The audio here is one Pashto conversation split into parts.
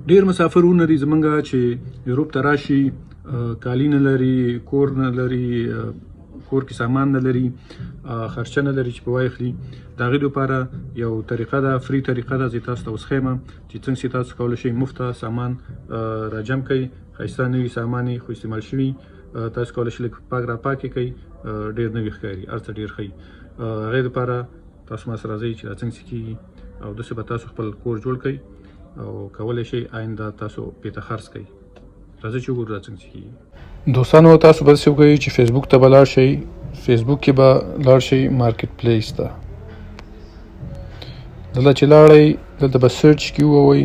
ډېر مسافرونه دي زمونږ چې یوروپ ته راشي، کالي نه لري، کور نه لري، کور کې سامان نه لري، خرچه نه لري چې په واخلي. د هغې لپاره یو طریقه ده، فری طریقه ده، زه تاسو ته اوس ښیم چې څنګه چې تاسو کولی شئ مفته سامان راجم کړئ. ښایسته نوي سامان یې خو استعمال شوي، تاسو کولی شئ لږ پاک راپاک یې کړئ، ډېر نوي ښکاري، هر څه ډېر ښه. هغې دپاره تاسو ما سره راځئ چې دا څنګه چې کېږي، او داسې به تاسو خپل کور جوړ کړئ او کولی شئ آینده تاسو پرې ته خرڅ کړئ. راځئ چې وګورو دا څنګه چې کېږي. دوستانو تاسو به داسې وکړئ چې فیسبوک ته به لاړ شئ، فیسبوک کې به لاړ شئ مارکیټ پلیس ته. دلته چې لاړئ دلته به سرچ کې ووهئ،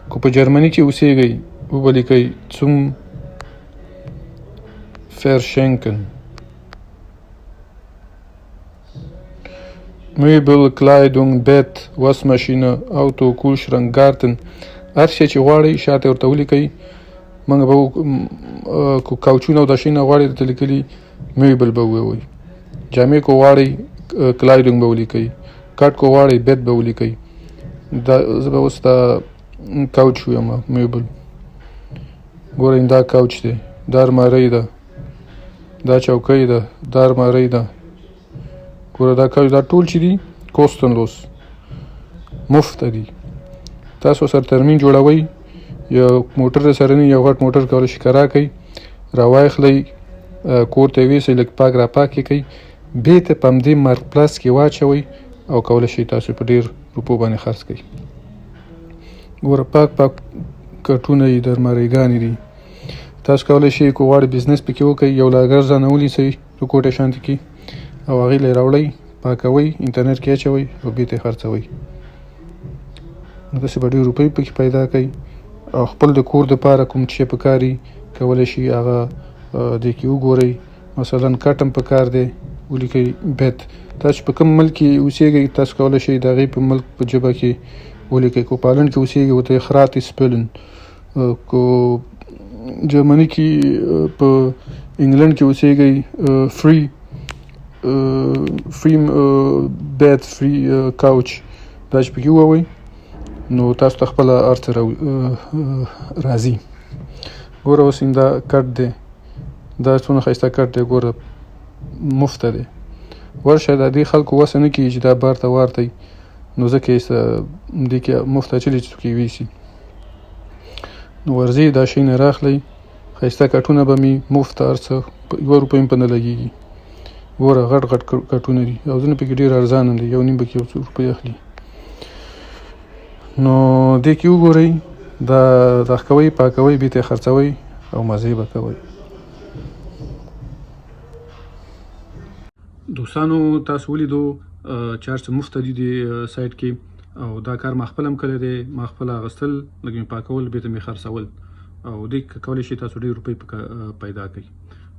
که په جرمني کې اوسېږئ وبه لیکئ zum Verschenken. Möbel, Kleidung, Bett, Waschmaschine, Auto, Kühlschrank, Garten. هر شی چې غواړئ شاته ورته ولیکئ. موږ به کاوچونه او دا شیونه غواړئ درته لیکلي میبل به ووایئ. جامې که غواړئ کلایدونګ به ولیکئ. کټ که غواړئ بیت به ولیکئ. دا زه به اوس دا کاوچ ویم میبل. ګورئ دا کاوچ دی، دا المارۍ ده، دا چوکۍ ده، دا المارۍ ده. ګوره دا کاوچ دا ټول چې دي کوستنلوس مفته دي. تاسو سره ترمیم جوړوئ، یو موټر سره نه، یو غټ موټر کولی شئ کرا کړئ، راواخلئ کور ته یې یوسئ، لږ پاک راپاک یې کړئ، بېرته په همدې مارک پلس کې واچوئ او کولی شئ تاسو په ډېر روپو باندې خرڅ کړئ. ګوره پاک پاک کټونه یې د الماریګانې دي. تاسو کولی شئ که غواړئ بزنس پکې وکړئ، یو لاګر ځانه ونیسئ په کوټې شانتې کې او هغې له یې راوړئ، پاکوئ، انټرنټ کې اچوئ او بېرته یې خرڅوئ. نو داسې به ډېر روپۍ پکې پیدا کړئ او خپل د کور دپاره کوم شی پکار وي کولی شئ هغه دې کې وګورئ. مثلا کټ هم پکار دی، ولیکئ بیت. تاسو په کوم ملک کې اوسېږئ تاسو کولی شئ د هغې په ملک په ژبه کې ولیکئ. که په هالند کې اوسېږئ ورته یې خراتې سپلن، که جرمني کې په انګلند کې اوسېږئ فری بیت، فری کاوچ، دا چې پکې ووایئ نو تاسو ته خپله هر څه راځي. ګوره اوس دا کټ دی، دا څونه ښایسته کټ دی، ګوره مفته دی. ورشه د دې خلکو وسه نه کېږي چې دا بار ته وارتئ، نو ځکه یې دې کې مفته اچلي چې څوک یې ویسي. نو ورځئ دا شی نه راخلئ، ښایسته کټونه به مې مفته هر څه 1 روپۍ هم په نه لګېږي. ګوره غټ غټ کټونه دي او ځینې پکې ډېر ارزانه دي، یو نیم پکې 1 روپۍ اخلي. نو دې کې وګورئ، دا کوئ، پاکوئ، بېرته یې خرڅوئ او مزې به کوئ. دوستانو تاسو ولیدو چې هر څه مفته دي دې سایټ کې، او دا کار ما خپل هم کړی دی. ما خپل اخیستل، لږ مې پاکول، بېرته مې خرڅول، او دې کولی شئ تاسو ډېر روپۍ پیدا کړئ.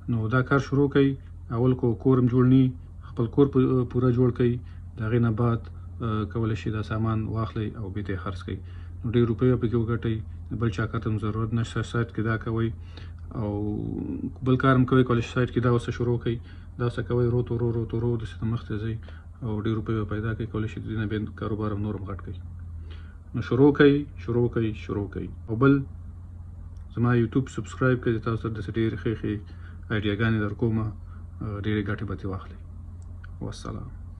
نو دا کار شروع کړئ. اول کو کور هم جوړ نی، خپل کور پوره جوړ کړئ، د هغې نه بعد کولی شئ دا سامان واخلئ او بېرته یې خرڅ کړئ. نو ډېر روپۍ به پکې وګټئ. بل چا کار ته هم ضرورت نشته، سایټ کې دا کوئ او بل کار هم کوئ، کولی شئ سایټ کې دا ورسره شروع کړئ، دا څه کوئ، روت ورو داسې مخ ته ځئ او ډېر روپۍ به پیدا کړئ. کولی شئ د دې نه بیا کاروبار هم نور هم غټ کړئ. نو شروع کړئ. او بل زما یوټیوب سبسکرایب کړئ، تاسو ته داسې ډېرې ښې آیډیاګانې در کومه، ډېرې ګټې به ترې واخلئ. والسلام.